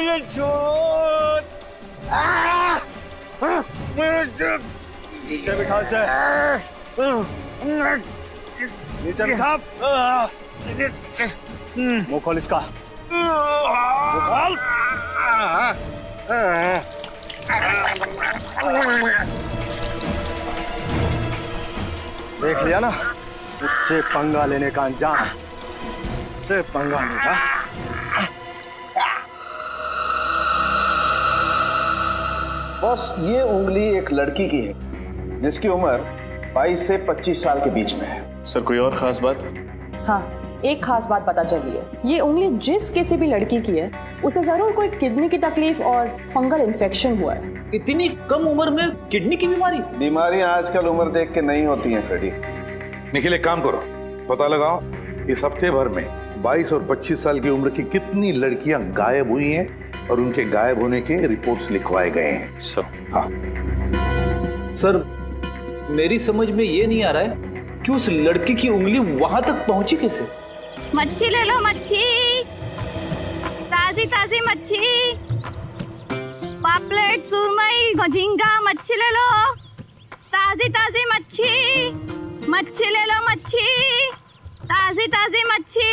मुझे छोड़। नीचे बिठा से, नीचे बिठा। मुंह खोल इसका, मुंह खोल। देख लिया ना, उससे पंगा लेने का अंजाम, उससे पंगा लेगा। बॉस, ये उंगली एक लड़की की है जिसकी उम्र 22 से 25 साल के बीच में है। सर कोई और खास बात? हाँ, एक खास बात पता चली है। ये उंगली जिस किसी भी लड़की की है उसे जरूर कोई किडनी की तकलीफ और फंगल इन्फेक्शन हुआ है। इतनी कम उम्र में किडनी की बीमारी? बीमारियां आजकल उम्र देख के नहीं होती हैं फ्रेडी। निखिल, एक काम करो, पता लगाओ इस हफ्ते भर में 22 और 25 साल की उम्र की कितनी लड़कियां गायब हुई हैं और उनके गायब होने के रिपोर्ट्स लिखवाए गए हैं। सर हाँ सर, मेरी समझ में ये नहीं आ रहा है कि उस लड़की की उंगली वहां तक पहुंची कैसे? मच्छी ले लो, मच्छी, ताजी ताजी मच्छी, पापलेट, सुरमई, झींगा, मच्छी ले लो, ताजी ताजी मच्छी, मच्छी ले लो, मच्छी, ताजी ताजी मच्छी।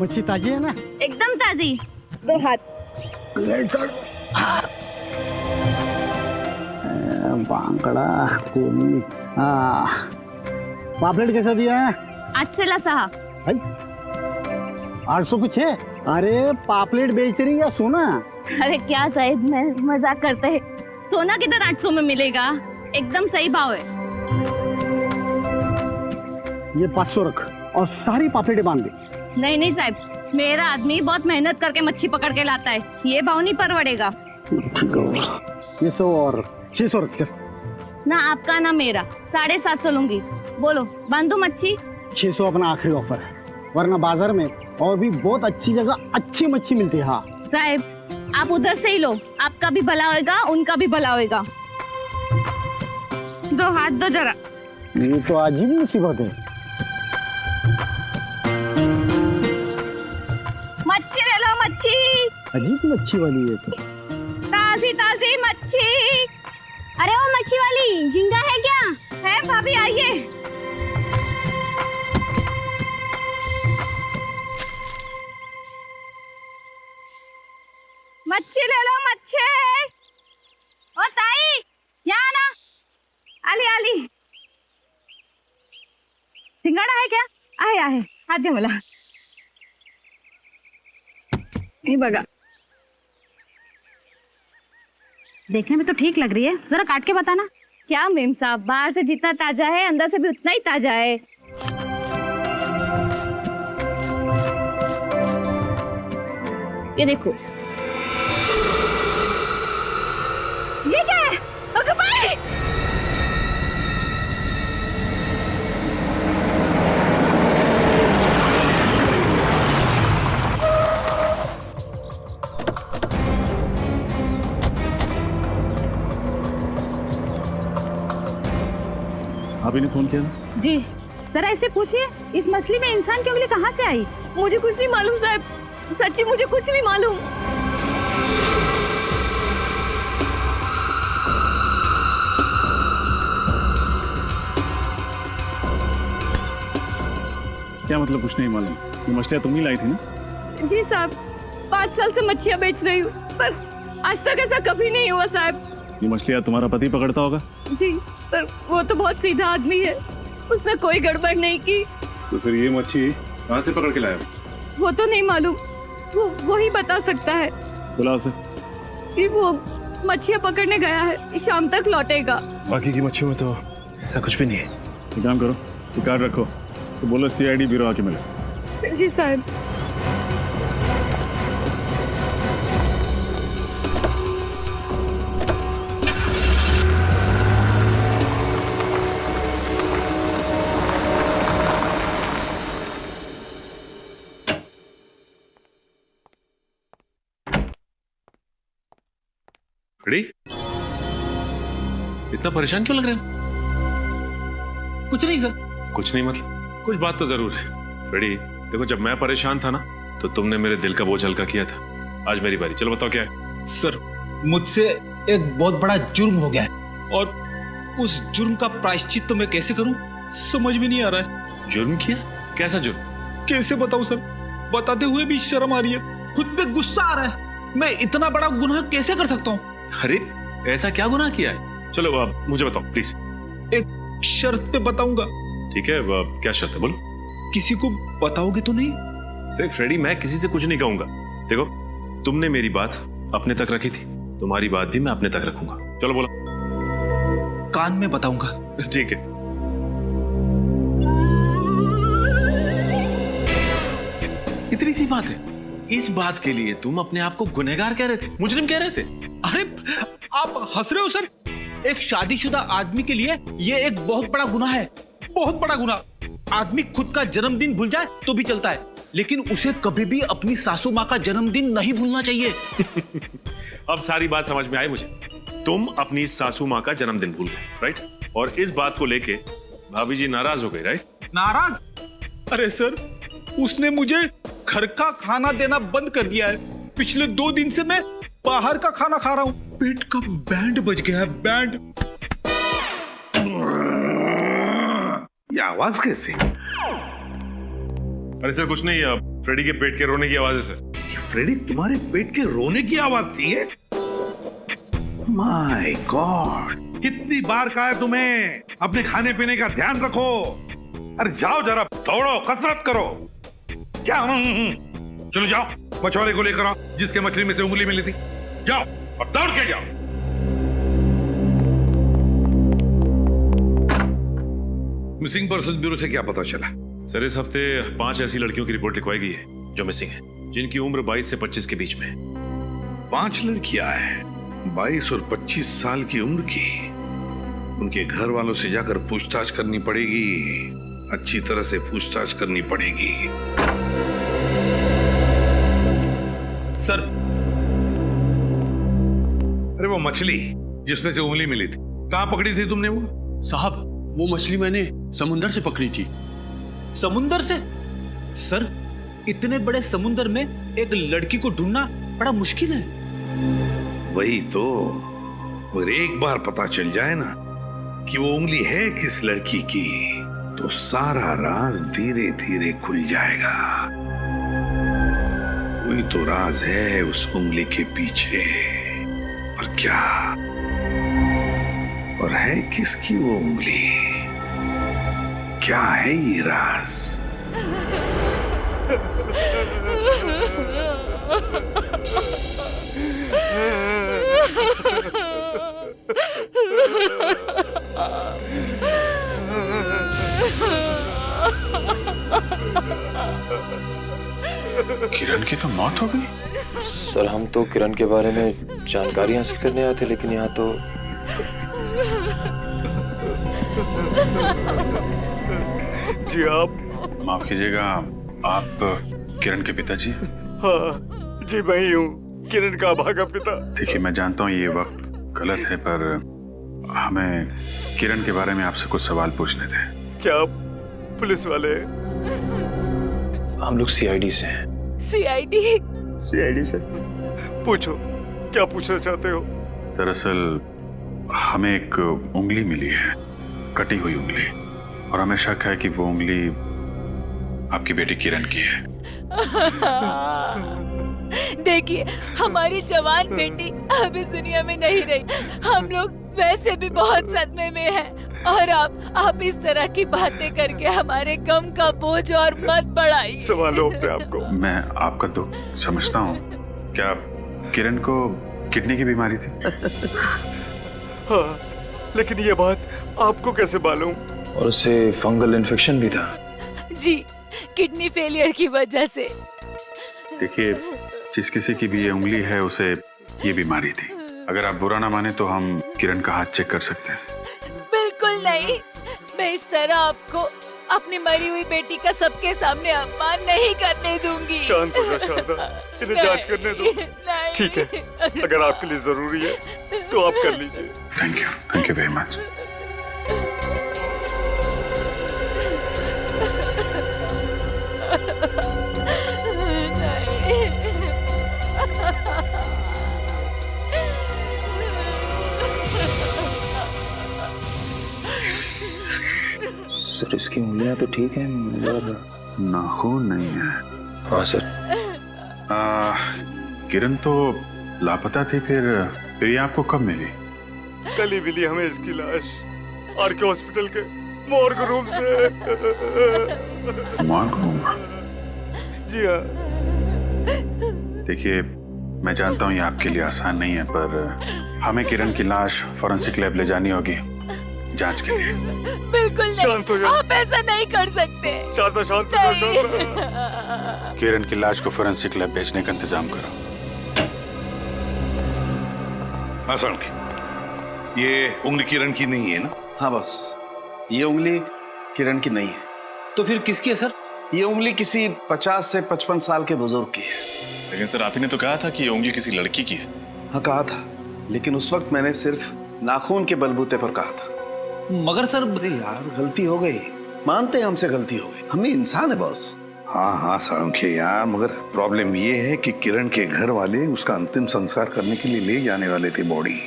मच्छी ताजी है ना? एकदम ताजी। दो हाथ बांगड़ा कोनी। पापलेट कैसा दिया है? 800 सहा। 800 कुछ है? अरे पापलेट बेच रही या सोना? अरे क्या साहिब, मैं मजाक करते हैं। सोना किधर 800 में मिलेगा? एकदम सही भाव है। ये 500 रख और सारी पापलेटें बांध दे। नहीं नहीं साहब, मेरा आदमी बहुत मेहनत करके मच्छी पकड़ के लाता है, ये भाव नहीं परवड़ेगा। ठीक है, ये 100 और 600 रख। चल ना आपका ना मेरा, 750 लूंगी। बोलो, बांधू मच्छी? 600 अपना आखिरी ऑफर है, वरना बाजार में और भी बहुत अच्छी जगह अच्छी मच्छी मिलती है। हाँ साहब, आप उधर से ही लो, आपका भी भला होएगा, उनका भी भला होएगा। दो हाथ दो जरा। ये तो अजीब मुसीबत है। मच्छी ले लो, मच्छी, अजीब मच्छी वाली है तो। ताजी ताजी मच्छी। अरे वो मच्छी वाली, झींगा है क्या? है भाभी, आइए। मच्छी ले लो, मच्छी। ओ ताई, यहाँ ना। आली आली, सिंगाड़ा है क्या? आहे आहे, हात दे मला। ये बघा, देखने में तो ठीक लग रही है, जरा काट के बताना। क्या मेम साहब, बाहर से जितना ताजा है अंदर से भी उतना ही ताजा है। ये देखो, ये क्या है? भाई, आप ही ने फोन किया ना? जी, जरा इससे पूछिए, इस मछली में इंसान की उंगली कहाँ से आई? मुझे कुछ नहीं मालूम साहब, सच्ची मुझे कुछ नहीं मालूम। क्या मतलब कुछ नहीं मालूम? ये मछलियाँ तुम ही लाई थी ना? जी साहब, 5 साल से मच्छियाँ बेच रही हूँ, पर आज तक ऐसा कभी नहीं हुआ साहब। ये मछलियाँ तुम्हारा पति पकड़ता होगा? जी, पर वो तो बहुत सीधा आदमी है, उसने कोई गड़बड़ नहीं की। तो फिर ये मच्छी कहाँ से पकड़ के लाया? वो तो नहीं मालूम, वो ही बता सकता है। बुलाओ उसे। कि वो मच्छियाँ पकड़ने गया है, शाम तक लौटेगा। बाकी की मच्छियों में तो ऐसा कुछ भी नहीं है। एक काम करो, रिकॉर्ड रखो, तो बोलो CID ब्यूरो आके मिले। जी साहब। रेडी? इतना परेशान क्यों लग रहे हैं? कुछ नहीं सर। कुछ नहीं मतलब कुछ बात तो जरूर है। रेडी, देखो जब मैं परेशान था ना तो तुमने मेरे दिल का बोझ हल्का किया था। आज मेरी बारी, चलो बताओ क्या है। सर, मुझसे एक बहुत बड़ा जुर्म हो गया है और उस जुर्म का प्रायश्चित तो मैं कैसे करूं समझ में नहीं आ रहा है। जुर्म किया? कैसा जुर्म? कैसे बताऊं सर, बताते हुए भी शर्म आ रही है, खुद पे गुस्सा आ रहा है। मैं इतना बड़ा गुनाह कैसे कर सकता हूं? अरे ऐसा क्या गुनाह किया है? चलो अब मुझे बताओ प्लीज। एक शर्त पे बताऊंगा। ठीक है, क्या शर्त है बोलो। किसी को बताओगे तो नहीं? अरे फ्रेडी, मैं किसी से कुछ नहीं कहूंगा। देखो, तुमने मेरी बात अपने तक रखी थी, तुम्हारी बात भी मैं अपने तक रखूंगा। चलो बोलो। कान में बताऊंगा। ठीक है। इतनी सी बात है, इस बात के लिए तुम अपने आप को गुनहगार कह रहे थे, मुजरिम कह रहे थे? अरे आप हंस रहे हो सर? एक शादीशुदा आदमी के लिए ये एक बहुत बड़ा गुनाह है, बहुत बड़ा गुनाह। आदमी खुद का जन्मदिन भूल जाए तो भी चलता है, लेकिन उसे कभी भी अपनी सासू माँ का जन्मदिन नहीं भूलना चाहिए। अब सारी बात समझ में आई मुझे। तुम अपनी सासू माँ का जन्मदिन भूल गए, राइट? और इस बात को लेके भाभी जी नाराज हो गई, राइट? नाराज? अरे सर, उसने मुझे घर का खाना देना बंद कर दिया है। पिछले 2 दिन से मैं बाहर का खाना खा रहा हूँ। पेट का बैंड बज गया है, बैंड। ये आवाज कैसे? अरे सर कुछ नहीं, फ्रेडी के पेट के रोने की आवाज है सर। फ्रेडी, तुम्हारे पेट के रोने की आवाज थी ये? माय गॉड, कितनी बार कहा है तुम्हें अपने खाने पीने का ध्यान रखो। अरे जाओ जरा दौड़ो, कसरत करो। क्या? चलो जाओ, मछुआरे को लेकर आओ जिसके मछली में से उंगली मिली थी। जाओ और दौड़ के जाओ। मिसिंग पर्सन ब्यूरो से क्या पता चला? सर, इस हफ्ते 5 ऐसी लड़कियों की रिपोर्ट लिखवाई गई है जो मिसिंग है, जिनकी उम्र 22 से 25 के बीच में है। 5 लड़कियां हैं 22 और 25 साल की उम्र की। उनके घर वालों से जाकर पूछताछ करनी पड़ेगी, अच्छी तरह से पूछताछ करनी पड़ेगी। सर, अरे वो मछली जिसमें से उंगली मिली थी, कहां पकड़ी थी तुमने वो? साहब, वो मछली मैंने समुंदर से पकड़ी थी। समुंदर से? सर, इतने बड़े समुंदर में एक लड़की को ढूंढना बड़ा मुश्किल है। वही तो, अगर एक बार पता चल जाए ना कि वो उंगली है किस लड़की की, तो सारा राज धीरे धीरे खुल जाएगा। वही तो राज है उस उंगली के पीछे। पर क्या? और है किसकी वो उंगली? क्या है ये राज? किरण की तो मौत हो गई। सर, हम तो किरण के बारे में जानकारी हासिल करने आए थे, लेकिन यहाँ तो जी आप माफ कीजिएगा, आप किरण के पिताजी? हाँ जी, मैं ही हूँ, किरण का भागा पिता। देखिए, मैं जानता हूँ ये वक्त गलत है, पर हमें किरण के बारे में आपसे कुछ सवाल पूछने थे। क्या आप पुलिस वाले? हम लोग सीआईडी से हैं। सीआईडी? सीआईडी से? पूछो, क्या पूछना चाहते हो? दरअसल हमें एक उंगली मिली है, कटी हुई उंगली, और हमें शक है कि वो उंगली आपकी बेटी किरण की है। देखिए, हमारी जवान बेटी अब इस दुनिया में नहीं रही। हम लोग वैसे भी बहुत सदमे में हैं, और आप इस तरह की बातें करके हमारे गम का बोझ और मत बढ़ाइए। संभालो अपने आप को। मैं आपका दुख समझता हूँ। क्या किरण को किडनी की बीमारी थी? हाँ, लेकिन ये बात आपको कैसे मालूम? और उसे फंगल इन्फेक्शन भी था। जी, किडनी फेलियर की वजह से। देखिए, जिस किसी की भी ये उंगली है उसे ये बीमारी थी। अगर आप बुरा ना माने तो हम किरण का हाथ चेक कर सकते हैं। बिल्कुल नहीं, मैं इस तरह आपको अपनी मरी हुई बेटी का सबके सामने अपमान नहीं करने दूंगी। शांत हो जाओ शारदा, इन्हें जांच करने दो। ठीक है, अगर आपके लिए जरूरी है तो आप कर लीजिए। Thank you very much. नहीं। सर इसकी उंगलियां तो ठीक हैं मगर नाखून नहीं है। हाँ सर। किरण तो लापता थी, फिर ये आपको कब मिली? कल ही मिली हमें इसकी लाश आरके हॉस्पिटल के मॉर्ग रूम से। Morgue room? जी हाँ। देखिए, मैं जानता हूँ ये आपके लिए आसान नहीं है, पर हमें किरण की लाश फॉरेंसिक लैब ले जानी होगी जांच के लिए। बिल्कुल नहीं, शांत हो जाओ। आप ऐसा नहीं कर सकते। शांत हो किरण की लाश को फॉरेंसिक लैब भेजने का इंतजाम करो। आसान की ये उंगली किरण की नहीं है ना? हाँ बॉस, ये उंगली किरण की नहीं है। तो फिर किसकी है सर? ये उंगली किसी 50 से 55 साल के बुजुर्ग की है। लेकिन सर, आप ही ने तो कहा था कि ये उंगली किसी लड़की की है। हाँ कहा था, लेकिन उस वक्त मैंने सिर्फ नाखून के बलबूते पर कहा था। मगर सर, अरे यार गलती हो गई, मानते हैं हमसे गलती हो गई, हम भी इंसान है बॉस। हाँ हाँ सारंखे यार, मगर प्रॉब्लम ये है कि किरण के घर वाले उसका अंतिम संस्कार करने के लिए ले जाने वाले थे बॉडी।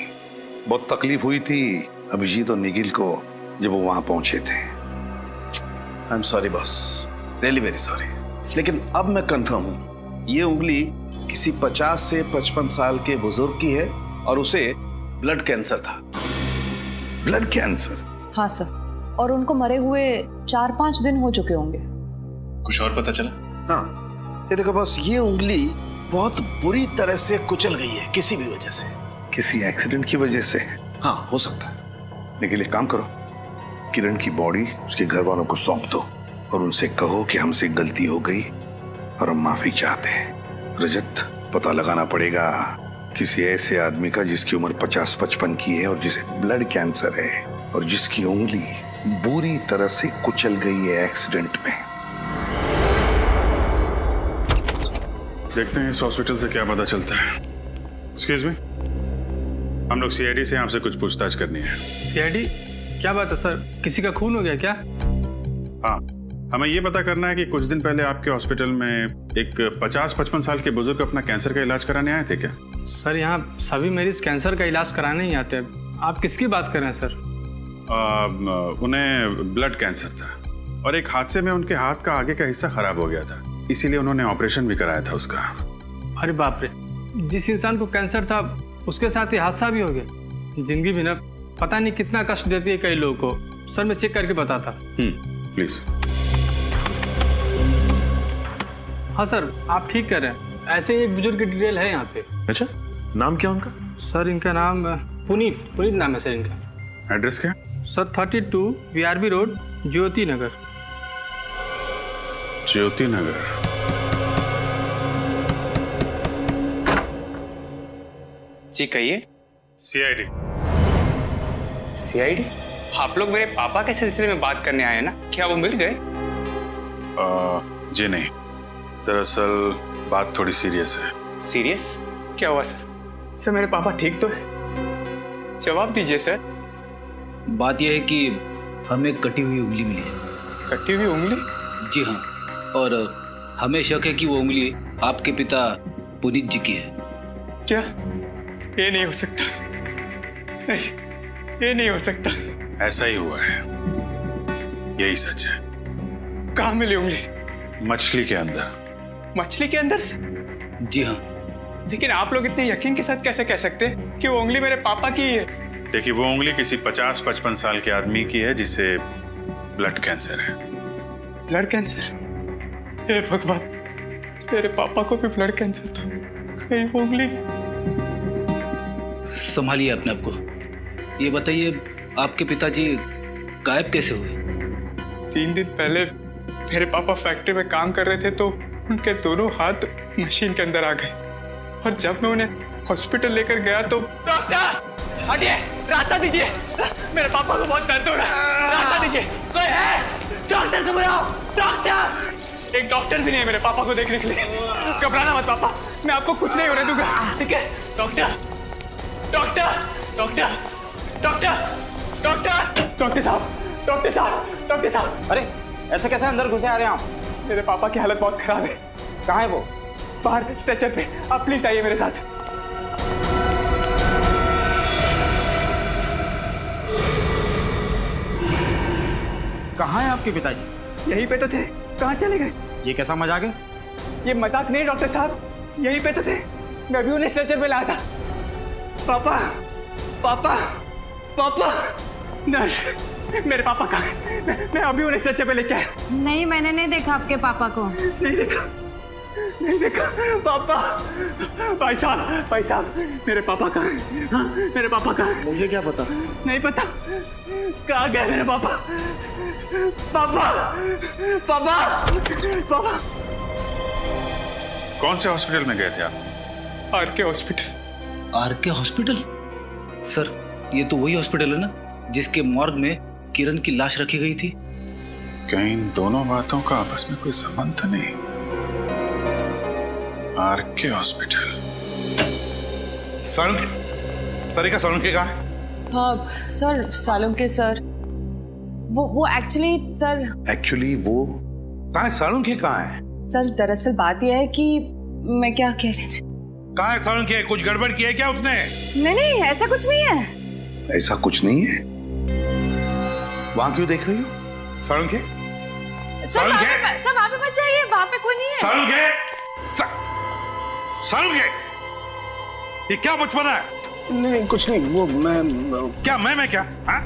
बहुत तकलीफ हुई थी अभिजीत और निखिल को जब वो वहां पहुंचे थे। I am sorry boss, really very sorry. लेकिन अब मैं कंफर्म हूं, ये उंगली किसी 50 से 55 साल के बुजुर्ग की है और उसे ब्लड कैंसर था। Blood cancer? हाँ सर, और उनको मरे हुए 4-5 दिन हो चुके होंगे। कुछ और पता चला? हाँ, ये देखो बॉस, ये उंगली बहुत बुरी तरह से कुचल गई है किसी भी वजह से। किसी एक्सीडेंट की वजह से? हाँ हो सकता है। लेकिन एक काम करो, किरण की बॉडी उसके घर वालों को सौंप दो और उनसे कहो कि हमसे गलती हो गई और हम माफी चाहते हैं। रजत, पता लगाना पड़ेगा किसी ऐसे आदमी का जिसकी उम्र 50-55 की है और जिसे ब्लड कैंसर है और जिसकी उंगली बुरी तरह से कुचल गई है एक्सीडेंट में। देखते हैं इस हॉस्पिटल से क्या पता चलता है। एक्सक्यूज मी, हम लोग सीआईडी से आपसे कुछ पूछताछ करनी है। सीआईडी? क्या बात है सर, किसी का खून हो गया क्या? हाँ, हमें ये पता करना है कि कुछ दिन पहले आपके हॉस्पिटल में एक 50-55 साल के बुजुर्ग अपना कैंसर का इलाज कराने आए थे क्या? सर, यहाँ सभी मरीज कैंसर का इलाज कराने ही आते हैं। आप किसकी बात कर रहे हैं सर? उन्हें ब्लड कैंसर था और एक हादसे में उनके हाथ का आगे का हिस्सा खराब हो गया था, इसीलिए उन्होंने ऑपरेशन भी कराया था उसका। अरे बाप रे, जिस इंसान को कैंसर था उसके साथ ही हादसा भी हो गया। जिंदगी भी ना पता नहीं कितना कष्ट देती है कई लोगों को। सर मैं चेक करके बताता। प्लीज। हाँ सर, आप ठीक कर रहे हैं। ऐसे ही एक बुजुर्ग की डिटेल है यहाँ पे। अच्छा, नाम क्या उनका? सर इनका नाम पुनीत नाम है सर इनका। एड्रेस क्या? सर 32 VRB रोड, ज्योति नगर। ज्योति नगर? जी कहिए। सीआईडी। सीआईडी? आप लोग मेरे पापा के सिलसिले में बात करने आए हैं ना? क्या वो मिल गए? जी नहीं, दरअसल बात थोड़ी सीरियस है। सीरियस? क्या हुआ सर? सर मेरे पापा ठीक तो है? जवाब दीजिए सर। बात यह है कि हमें कटी हुई उंगली मिली है। कटी हुई उंगली? जी हाँ, और हमें शक है कि वो उंगली आपके पिता पुनीत जी की है। क्या? ये नहीं हो सकता। नहीं, ये नहीं हो सकता। ऐसा ही हुआ है, यही सच है। कहाँ मिली उंगली? मछली के अंदर। मछली के अंदर से? जी हाँ। लेकिन आप लोग इतने यकीन के साथ कैसे कह सकते हैं कि वो उंगली मेरे पापा की है? देखिए, वो उंगली किसी 50-55 साल के आदमी की है जिसे ब्लड कैंसर है। Blood cancer? हे भगवान, मेरे पापा को भी ब्लड कैंसर था। कहीं वो उंगली? संभालिए अपने आप को। ये बताइए, आपके पिताजी गायब कैसे हुए? 3 दिन पहले मेरे पापा फैक्ट्री में काम कर रहे थे तो उनके दोनों हाथ मशीन के अंदर आ गए और जब मैं उन्हें हॉस्पिटल लेकर गया तो डॉक्टर हटिए, रास्ता दीजिए, मेरे पापा को बहुत दर्द हो रहा है, रास्ता दीजिए। कोई है? डॉक्टर को बुलाओ, डॉक्टर। एक डॉक्टर भी नहीं है मेरे पापा को देखने के लिए। घबराना मत पापा, मैं आपको कुछ नहीं होने दूंगा, ठीक है? Doctor, doctor, doctor, doctor, doctor, doctor साहब, डॉक्टर साहब, डॉक्टर साहब। अरे ऐसे कैसे अंदर घुसे आ रहे हैं आप? मेरे पापा की हालत बहुत खराब है। कहाँ है वो? बाहर स्ट्रेचर पे। आप प्लीज आइए मेरे साथ। कहाँ है आपके पिताजी? यहीं पे तो थे, कहाँ चले गए? ये कैसा मजाक है? ये मजाक नहीं डॉक्टर साहब, यहीं पे तो थे, मैं भी उन्हें स्ट्रेचर में लाया था। पापा, पापा, पापा, नर्स, मेरे पापा कहाँ हैं? मैं अभी उन्हें स्ट्रेचर पे लेके आया। नहीं, मैंने नहीं देखा आपके पापा को। नहीं देखा पापा। भाई साहब, मेरे पापा कहाँ हैं? हाँ, मेरे पापा कहाँ हैं? मुझे क्या पता? नहीं पता, कहाँ गए मेरे पापा? पापा, पापा, पापा। कौन से हॉस्पिटल में गए थे आप? RK hospital. RK hospital? Sir, ये तो वही हॉस्पिटल है ना जिसके मॉर्ग में किरण की लाश रखी गई थी? कहीं इन दोनों बातों का आपस में कोई संबंध तो नहीं? R K hospital. सालुंके, तरीका सालुंके कहाँ है? हाँ सर, सालुंके सर, वो एक्चुअली सर। एक्चुअली वो कहाँ है? सालुंके कहाँ है? सर दरअसल बात यह है कि मैं क्या कह रही थी। कहाँ है सालुंके? कुछ गड़बड़ किया है क्या उसने? नहीं, ऐसा कुछ नहीं है। ऐसा कुछ नहीं है? वहां क्यों देख रही हो? सालुंके, सर वहाँ पे मत जाइए, वहाँ पे कोई नहीं है। सालुंके, ये क्या बचपना है? नहीं कुछ नहीं, वो मैं क्या मैं क्या? हाँ?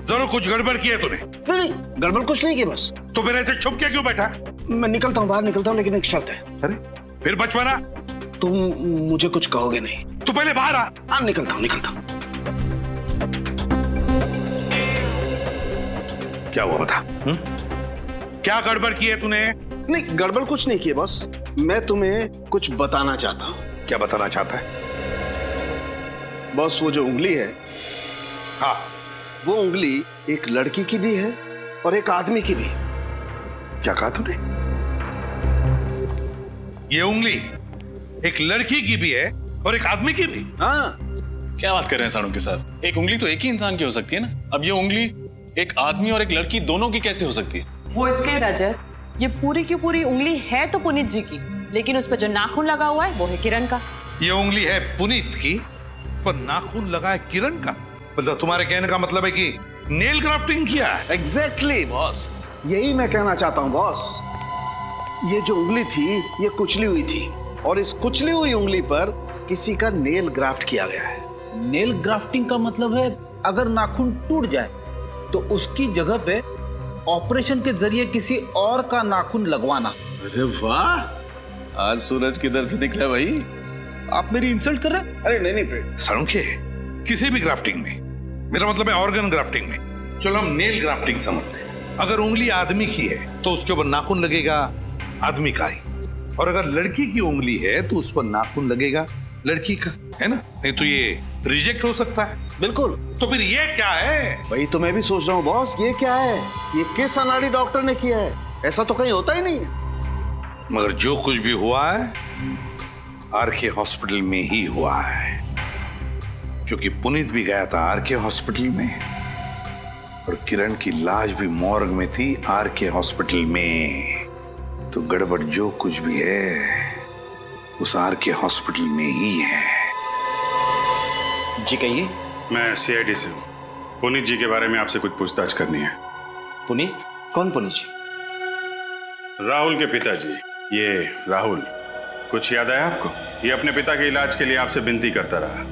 जरूर कुछ गड़बड़ की है तूने। नहीं, गड़बड़ कुछ नहीं की बस। तो फिर ऐसे छुप के क्यों बैठा? मैं निकलता हूँ, बाहर निकलता हूँ, लेकिन एक शर्त है। अरे फिर बचपना? तुम मुझे कुछ कहोगे नहीं। तू पहले बाहर आ। हाँ, निकलता हूँ। क्या हुआ बता? क्या गड़बड़ की है तूने? नहीं, गड़बड़ कुछ नहीं की है बॉस। मैं तुम्हें कुछ बताना चाहता हूँ। क्या बताना चाहता है? बॉस, वो जो उंगली है, हाँ, वो उंगली एक लड़की की भी है और एक आदमी की भी। क्या कहा तूने? ये उंगली एक लड़की की भी है और एक आदमी की भी? हाँ। क्या बात कर रहे हैं सालुंके साहब? एक उंगली तो एक ही इंसान की हो सकती है ना। अब ये उंगली एक आदमी और एक लड़की दोनों की कैसे हो सकती है? वो इसलिए रजत, ये पूरी की पूरी उंगली है तो पुनीत जी की, लेकिन उस पर जो नाखून लगा हुआ है वो है किरण का। ये उंगली है पुनीत की, पर नाखून लगा है किरण का। मतलब तुम्हारे कहने का मतलब है कि नेल ग्राफ्टिंग किया है? एग्जैक्टली बॉस, यही मैं कहना चाहता हूँ बॉस। ये जो उंगली थी ये कुचली हुई थी और इस कुचली हुई उंगली पर किसी का नेल ग्राफ्ट किया गया है। नेल ग्राफ्टिंग का मतलब है अगर नाखून टूट जाए तो उसकी जगह पे ऑपरेशन के जरिए किसी और का नाखून लगवाना। अरे वाह, आज सूरज किधर से निकला भाई? आप मेरी इंसल्ट कर रहे हैं? अरे नहीं सालुंके, किसी भी ग्राफ्टिंग में, मेरा मतलब है ऑर्गन ग्राफ्टिंग में। चलो हम नेल ग्राफ्टिंग समझते हैं। अगर उंगली आदमी की है तो उसके ऊपर नाखून लगेगा आदमी का ही, और अगर लड़की की उंगली है तो उस पर नाखून लगेगा लड़की का, है ना? नहीं तो ये रिजेक्ट हो सकता है। बिल्कुल। तो फिर ये क्या है? वही तो मैं भी सोच रहा हूँ बॉस, ये क्या है? ये किस अनाड़ी डॉक्टर ने किया है? ऐसा तो कहीं होता ही नहीं है। मगर जो कुछ भी हुआ है आरके हॉस्पिटल में ही हुआ है, क्योंकि पुनीत भी गया था आरके हॉस्पिटल में और किरण की लाश भी मॉर्ग में थी आरके हॉस्पिटल में। तो गड़बड़ जो कुछ भी है उस आरके हॉस्पिटल में ही है। जी कहिए। मैं सीआईडी से हूँ। पुनीत जी के बारे में आपसे कुछ पूछताछ करनी है। पुनीत? कौन पुनीत जी? राहुल के पिताजी। ये राहुल, कुछ याद आया आपको? ये अपने पिता के इलाज के लिए आपसे विनती करता रहा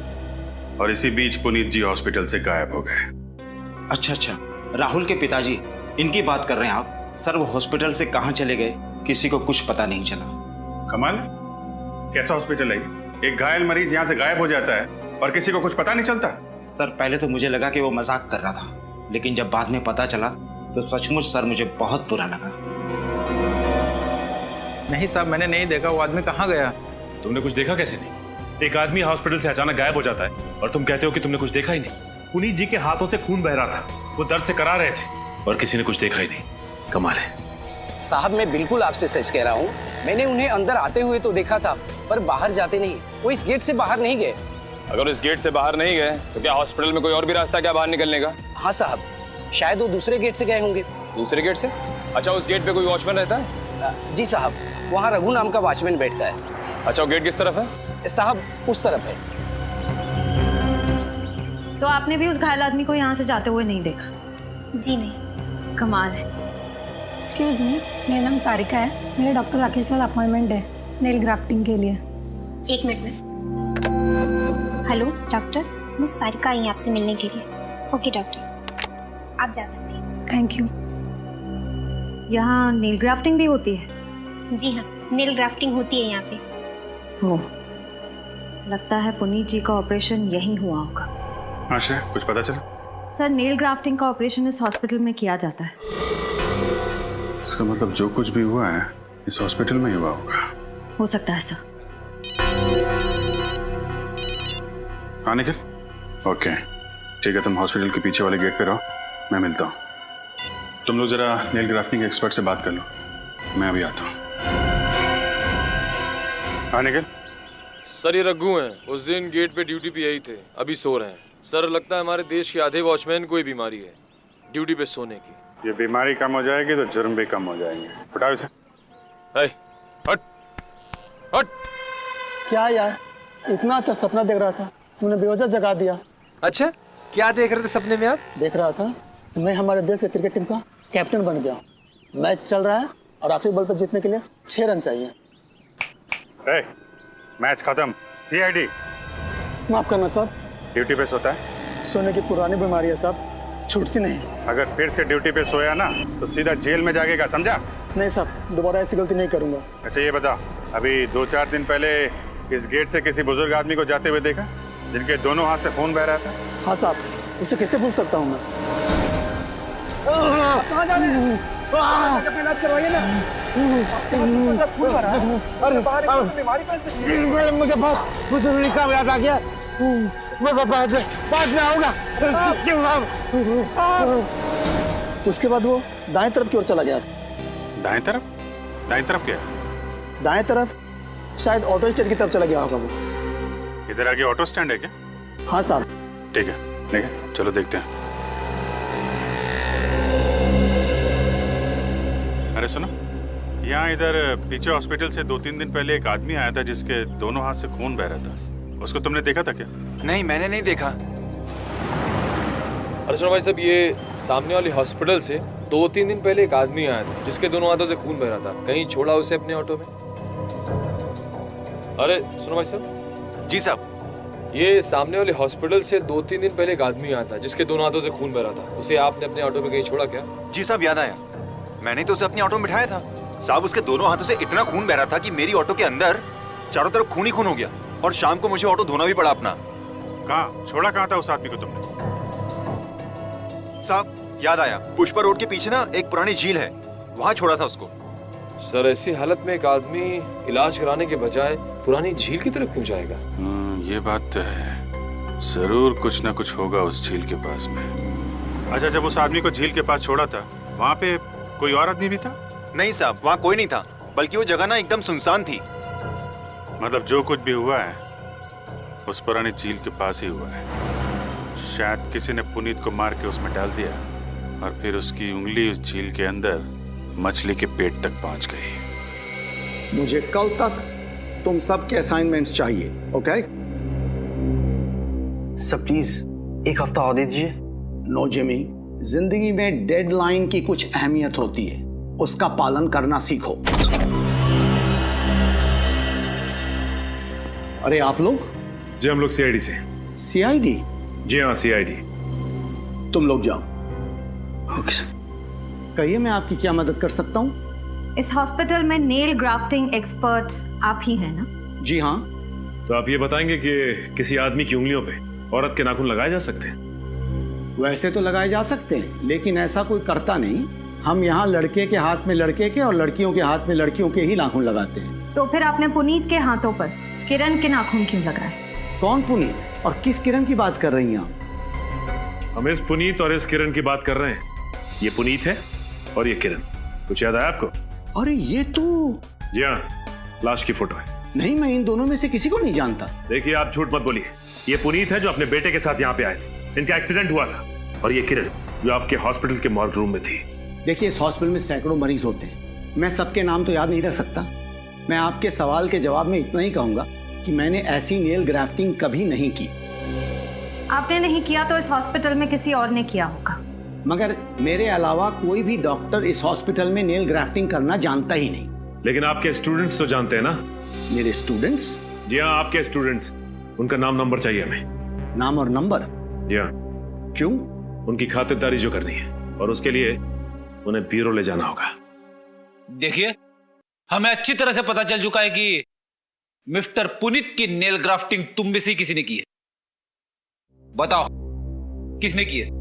और इसी बीच पुनीत जी हॉस्पिटल से गायब हो गए। अच्छा, राहुल के पिताजी, इनकी बात कर रहे हैं आप? सर, वो हॉस्पिटल से कहाँ चले गए किसी को कुछ पता नहीं चला। कमाल, कैसा हॉस्पिटल है? एक घायल मरीज यहाँ से गायब हो जाता है और किसी को कुछ पता नहीं चलता? सर, पहले तो मुझे लगा कि वो मजाक कर रहा था, लेकिन जब बाद में पता चला तो सचमुच सर मुझे बहुत बुरा लगा। नहीं साहब, मैंने नहीं देखा। वो आदमी कहाँ गया? तुमने कुछ देखा कैसे नहीं? एक आदमी हॉस्पिटल से अचानक गायब हो जाता है और तुम कहते हो कि तुमने कुछ देखा ही नहीं। पुनीत जी के हाथों से खून बह रहा था, वो दर्द से करा रहे थे और किसी ने कुछ देखा ही नहीं। कमाल है साहब, मैं बिल्कुल आपसे सच कह रहा हूँ। मैंने उन्हें अंदर आते हुए तो देखा था, पर बाहर जाते नहीं। वो इस गेट से बाहर नहीं गए। अगर इस गेट से बाहर नहीं गए तो क्या हॉस्पिटल में कोई और भी रास्ता क्या बाहर निकलने का? हाँ साहब, शायद वो दूसरे गेट से गए होंगे। दूसरे गेट से? अच्छा, उस गेट पे कोई वॉचमैन रहता है? जी साहब, वहाँ रघु नाम का वॉचमैन बैठता है। अच्छा, वो गेट किस तरफ है? साहब, उस तरफ है। तो आपने भी उस घायल आदमी को यहाँ से जाते हुए नहीं देखा? जी नहीं। कमाल है। एक्सक्यूज मी, मेरा नाम सारिका है। मेरे डॉक्टर राकेश का अपॉइंटमेंट है नेल ग्राफ्टिंग के लिए। 1 मिनट में। हेलो डॉक्टर, मिस सारिका आई आपसे मिलने के लिए। ओके डॉक्टर, आप जा सकती हैं। Thank you. यहाँ नेल ग्राफ्टिंग भी होती है? जी हाँ, नेल ग्राफ्टिंग होती है यहाँ पे। हो, लगता है पुनीत जी का ऑपरेशन यहीं हुआ होगा। आशा, कुछ पता चला? सर, नेल ग्राफ्टिंग का ऑपरेशन इस हॉस्पिटल में किया जाता है। इसका मतलब जो कुछ भी हुआ है इस हॉस्पिटल में ही हुआ होगा। हो सकता है सर। हाँ निखिल, ओके ठीक है, तुम हॉस्पिटल के पीछे वाले गेट पे रहो, मैं मिलता हूँ। तुम लोग जरा नेल ग्राफ्टिंग एक्सपर्ट से बात कर लो, मैं अभी आता हूँ। हाँ निखिल। सर ये रघु हैं, उस दिन गेट पे ड्यूटी पे यही थे, अभी सो रहे हैं। सर लगता है हमारे देश के आधे वॉचमैन को ही बीमारी है ड्यूटी पे सोने की। ये बीमारी कम हो जाएगी तो जुर्म भी कम हो जाएंगे। उठाओ इसे। हट हट। क्या यार, इतना अच्छा सपना देख रहा था, तूने बेवजह जगा दिया। अच्छा, क्या देख रहे थे सपने में आप? देख रहा था मैं हमारे देश के क्रिकेट टीम का कैप्टन बन गया। मैच चल रहा है और आखिरी बॉल पर जीतने के लिए 6 रन चाहिए। मैच खत्म। सीआईडी। माफ करना साहब। ड्यूटी पे सोता है? सोने की पुरानी बीमारी है साहब, छूटती नहीं। अगर फिर से ड्यूटी पे सोया ना तो सीधा जेल में जाएगा, समझा? नहीं साहब, दोबारा ऐसी गलती नहीं करूंगा। अच्छा ये बता, अभी 2-4 दिन पहले इस गेट से किसी बुजुर्ग आदमी को जाते हुए देखा जिनके दोनों हाथ से खून बह रहा था? हाँ साहब, उसे कैसे भूल सकता हूँ मैं। कहाँ जा रहे हैं? इलाज करवाइए ना। मुझे बहुत बुजुर्ग का याद आ गया। बाद में आऊंगा। उसके बाद वो दाएं तरफ की ओर चला गया। दाएं तरफ? दाएं तरफ क्या? दाएं तरफ शायद ऑटो स्टैंड की तरफ चला गया होगा वो। इधर आगे ऑटो स्टैंड है क्या? हाँ साहब। ठीक है, चलो देखते हैं। अरे सुनो, यहाँ इधर पीछे हॉस्पिटल से 2-3 दिन पहले एक आदमी आया था जिसके दोनों हाथ से खून बह रहा था। उसको तुमने देखा था क्या? नहीं, मैंने नहीं देखा। अरे सुनो भाई साहब, ये सामने वाली हॉस्पिटल से 2-3 दिन पहले एक आदमी आया था जिसके दोनों हाथों से खून बह रहा था। कहीं छोड़ा उसे अपने ऑटो में? अरे सुनो भाई साहब। जी साहब। ये सामने वाले हॉस्पिटल से 2-3 दिन पहले एक आदमी आया था जिसके दोनों हाथों से खून बह रहा था। उसे आपने अपने ऑटो में कहीं छोड़ा क्या? जी साहब, याद आया, मैंने तो उसे अपने ऑटो में बिठाया था साहब। उसके दोनों हाथों से इतना खून बह रहा था कि मेरी ऑटो के अंदर चारों तरफ खून ही खून हो गया और शाम को मुझे ऑटो धोना भी पड़ा अपना। कहाँ छोड़ा? कहाँ था उस आदमी को तुमने? साहब याद आया, पुष्पा रोड के पीछे ना एक पुरानी झील है, वहाँ छोड़ा था उसको। सर ऐसी हालत में एक आदमी इलाज कराने के बजाय पुरानी झील की तरफ क्यों जाएगा? ये बात तो है, जरूर कुछ ना कुछ होगा उस झील के पास में। अच्छा, जब उस आदमी को झील के पास छोड़ा था वहाँ पे कोई और आदमी भी था? नहीं साहब, वहाँ कोई नहीं था, बल्कि वो जगह ना एकदम सुनसान थी। मतलब जो कुछ भी हुआ है उस पुरानी झील के पास ही हुआ है। शायद किसी ने पुनीत को मार के उसमें डाल दिया और फिर उसकी उंगली उस झील के अंदर मछली के पेट तक पहुंच गई। मुझे कल तक तुम सबके असाइनमेंट्स चाहिए, ओके? सर प्लीज 1 हफ्ता और दे दीजिए। नो जिमी, जिंदगी में डेडलाइन की कुछ अहमियत होती है, उसका पालन करना सीखो। अरे आप लोग? जी हम लोग सीआईडी से। सीआईडी? जी हाँ सीआईडी। तुम लोग जाओ। कहिए मैं आपकी क्या मदद कर सकता हूँ? इस हॉस्पिटल में नेल ग्राफ्टिंग एक्सपर्ट आप ही हैं ना? जी हाँ। तो आप ये बताएंगे कि किसी आदमी की उंगलियों पे औरत के नाखून लगाए जा सकते हैं? वैसे तो लगाए जा सकते हैं, लेकिन ऐसा कोई करता नहीं। हम यहाँ लड़के के हाथ में लड़के के और लड़कियों के हाथ में लड़कियों के ही नाखून लगाते हैं। तो फिर आपने पुनीत के हाथों पर किरण के नाखून क्यों लगाए? कौन पुनीत और किस किरण की बात कर रही हैं आप? हम इस पुनीत और इस किरण की बात कर रहे हैं। ये पुनीत है और ये किरण। कुछ याद आया आपको? अरे ये तो... जी हाँ, लाश की फोटो है। नहीं, मैं इन दोनों में से किसी को नहीं जानता। देखिए आप झूठ मत बोलिए। ये पुनीत है जो अपने बेटे के साथ यहाँ पे आए थे, इनका एक्सीडेंट हुआ था। और ये किरण जो आपके हॉस्पिटल के मॉर्ग रूम में थी। देखिए इस हॉस्पिटल में सैकड़ों मरीज होते हैं, मैं सबके नाम तो याद नहीं रख सकता। मैं आपके सवाल के जवाब में इतना ही कहूंगा कि मैंने ऐसी नेल ग्राफ्टिंग कभी नहीं की। आपने नहीं किया तो इस हॉस्पिटल में किसी और ने किया होगा। मगर मेरे अलावा कोई भी डॉक्टर इस हॉस्पिटल में नेल ग्राफ्टिंग करना जानता ही नहीं। लेकिन आपके स्टूडेंट्स तो जानते हैं ना? मेरे स्टूडेंट्स? जी हाँ, आपके स्टूडेंट्स। उनका नाम नंबर चाहिए हमें। नाम और नंबर? जी हाँ। क्यों? उनकी खातिरदारी जो करनी है, और उसके लिए उन्हें ब्यूरो ले जाना होगा। देखिए, हमें अच्छी तरह से पता चल चुका है कि मिस्टर पुनीत की नेल ग्राफ्टिंग तुम में से किसी ने की है। बताओ, किसने की है?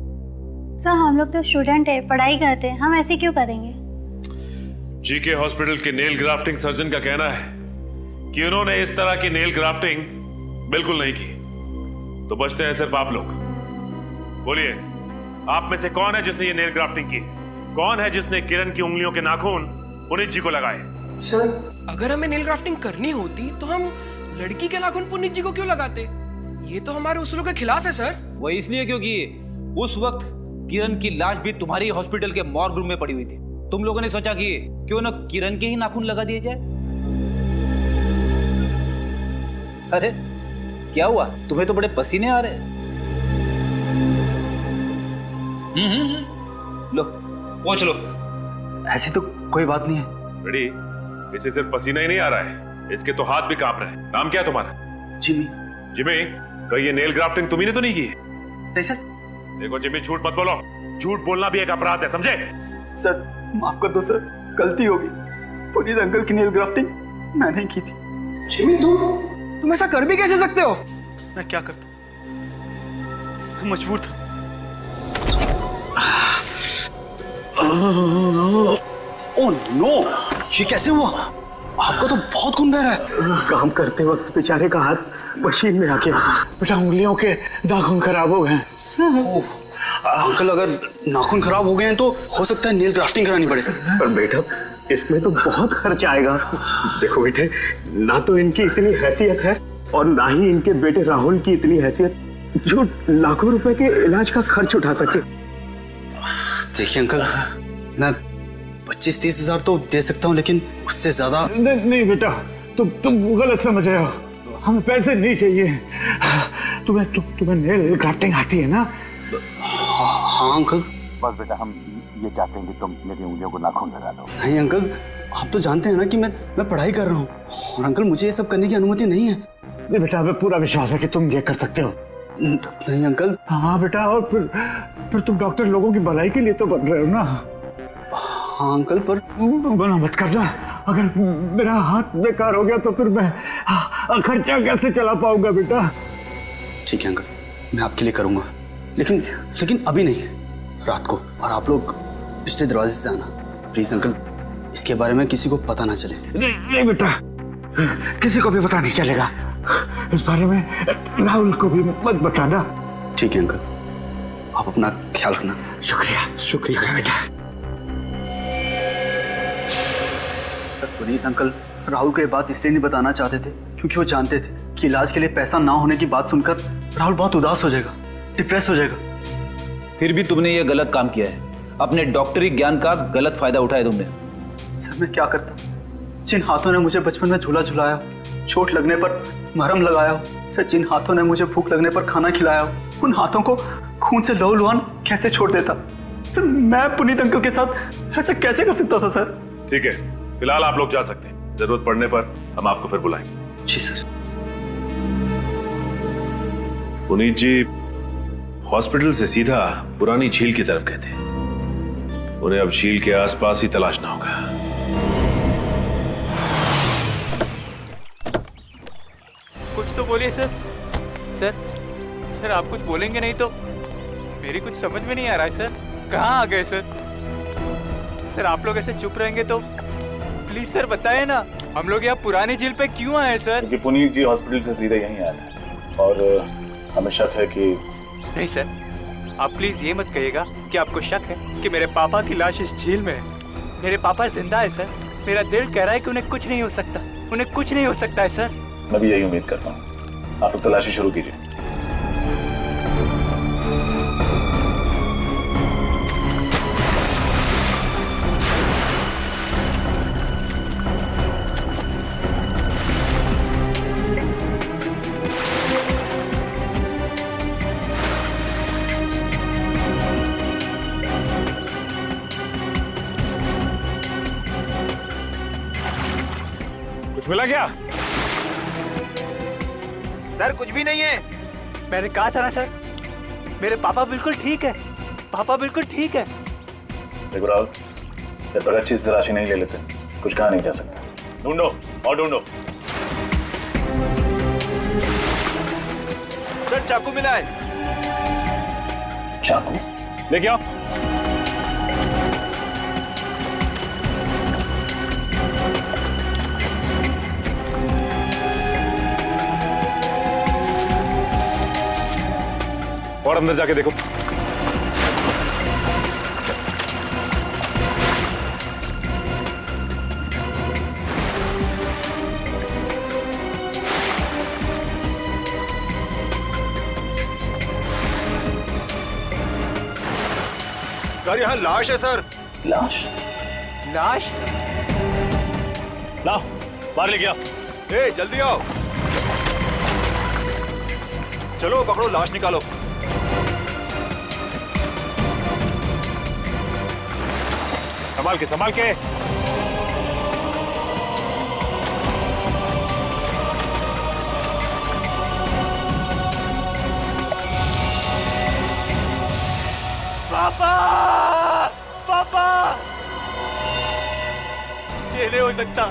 सर, हम लोग तो स्टूडेंट है, पढ़ाई करते हैं, हम ऐसे क्यों करेंगे? जीके हॉस्पिटल के नेल ग्राफ्टिंग सर्जन का कहना है कि उन्होंने इस तरह की नेल ग्राफ्टिंग बिल्कुल नहीं की। तो बचते हैं सिर्फ आप लोग। बोलिए, आप में से कौन है जिसने ये नेल ग्राफ्टिंग की? कौन है जिसने किरण की उंगलियों के नाखून पुनीत जी को लगाए? सर, अगर हमें नेल ग्राफ्टिंग करनी होती तो हम लड़की के नाखून पुनीत जी को क्यों लगाते? ये तो हमारे उसूलों के खिलाफ है सर। वो इसलिए क्योंकि उस वक्त किरण की लाश भी तुम्हारी हॉस्पिटल के मॉर्ग रूम में पड़ी हुई थी। तुम लोगों ने सोचा कि क्यों ना किरण के ही नाखून लगा दिए जाए। अरे क्या हुआ, तुम्हें तो बड़े पसीने आ रहे हैं। लो पहुंच लो। ऐसी तो कोई बात नहीं है। रेडी? इसे सिर्फ पसीना ही नहीं आ रहा है, इसके तो हाथ भी कांप रहे हैं। नाम क्या है तुम्हारा? जिमी। जिमी, कहीं ये नेल ग्राफ्टिंग तुम्ही ने तो नहीं की? नहीं सर। देखो जिमी, झूठ मत बोलो। झूठ बोलना भी एक अपराध है, समझे? सर माफ कर दो सर, गलती होगी। पुनीत अंकल की नेल ग्राफ्टिंग मैंने की थी। जिमी, तुम ऐसा कर भी कैसे सकते हो? मैं क्या करता, मैं मजबूर था। ओह नो, ये कैसे हुआ? आपका तो बहुत खून बह रहा है। काम करते वक्त बेचारे का हाथ मशीन में आके बेटा उंगलियों के नाखून खराब हो गए। अंकल, अगर नाखून खराब हो गए हैं तो हो सकता है नेल ग्राफ्टिंग करानी पड़े। पर बेटा, इसमें तो बहुत खर्च आएगा। देखो बेटे, ना तो इनकी इतनी हैसियत है और ना ही इनके बेटे राहुल की इतनी हैसियत जो लाखों रुपए के इलाज का खर्च उठा सके। देखिए अंकल, मैं 25-30 हजार तो दे सकता हूँ, लेकिन उससे ज्यादा नहीं बेटा, तुम गलत समझ रहे हो। हमें पैसे नहीं चाहिए। तुम्हें नेल ग्राफ्टिंग आती है ना? हाँ अंकल। बस बेटा, हम ये चाहते हैं कि तुम मेरी उंगलियों को नाखून लगा दो। नहीं अंकल, आप तो जानते हैं ना कि मैं पढ़ाई कर रहा हूँ, और अंकल मुझे ये सब करने की अनुमति नहीं है। नहीं बेटा, हमें पूरा विश्वास है कि तुम ये कर सकते हो। नहीं अंकल। हाँ बेटा, और फिर तुम डॉक्टर लोगों की भलाई के लिए तो बन रहे हो ना? हाँ अंकल, पर मना मत करना। अगर मेरा हाथ बेकार हो गया तो फिर मैं खर्चा कैसे चला पाऊंगा बेटा? ठीक है अंकल, मैं आपके लिए करूंगा, लेकिन अभी नहीं, रात को। और आप लोग पिछले दरवाजे से आना प्लीज अंकल। इसके बारे में किसी को पता ना चले। नहीं बेटा, किसी को भी पता नहीं चलेगा। इस बारे में राहुल को भी मत बताना। ठीक है अंकल, आप अपना ख्याल रखना। शुक्रिया बेटा। सर, पुनीत अंकल राहुल को ये बात इसलिए नहीं बताना चाहते थे क्योंकि वो जानते थे कि इलाज के लिए पैसा ना होने की बात सुनकर राहुल बहुत उदास हो जाएगा, डिप्रेस हो जाएगा। फिर भी तुमने ये गलत काम किया है। अपने डॉक्टरी ज्ञान का गलत फायदा उठाया तुमने। सर, मैं क्या करता? जिन हाथों ने मुझे बचपन में झूला झुलाया, चोट लगने पर मरहम लगाया, सर जिन हाथों ने मुझे भूख लगने पर खाना खिलाया, उन हाथों को खून से लहूलुहान कैसे छोड़ देता? सर, मैं पुनीत अंकल के साथ ऐसा कैसे कर सकता था सर? ठीक है, फिलहाल आप लोग जा सकते हैं। जरूरत पड़ने पर हम आपको फिर बुलाएंगे। जी सर। पुनीत जी हॉस्पिटल से सीधा पुरानी झील की तरफ गए थे। उन्हें अब झील के आसपास ही तलाशना होगा। कुछ तो बोलिए सर। सर आप कुछ बोलेंगे नहीं तो मेरी कुछ समझ में नहीं आ रहा है सर। कहाँ आ गए सर? सर आप लोग ऐसे चुप रहेंगे तो प्लीज सर बताइए ना, हम लोग यहाँ पुरानी झील पे क्यों आए सर? क्योंकि पुनीत जी हॉस्पिटल से सीधे यहीं आए थे और हमें शक है कि नहीं सर, आप प्लीज ये मत कहिएगा कि आपको शक है कि मेरे पापा की लाश इस झील में है। मेरे पापा जिंदा है सर। मेरा दिल कह रहा है कि उन्हें कुछ नहीं हो सकता, उन्हें कुछ नहीं हो सकता है सर। मैं भी यही उम्मीद करता हूँ। आप लोग तलाशी शुरू कीजिए। कुछ मिला क्या? सर कुछ भी नहीं है। मैंने कहा था ना सर, मेरे पापा बिल्कुल ठीक है, पापा बिल्कुल ठीक है। देखो राहुल, जब तक अच्छी से तलाशी नहीं ले लेते कुछ कहा नहीं जा सकता। ढूंढो और ढूंढो। सर चाकू मिला है। चाकू लेके आओ। और अंदर जाके देखो। सर यहाँ लाश है सर। लाश? लाश? लाओ बाहर लेके आओ। ए जल्दी आओ। चलो पकड़ो, लाश निकालो। संभाल के संभाल के। पापा, पापा, ये नहीं हो सकता।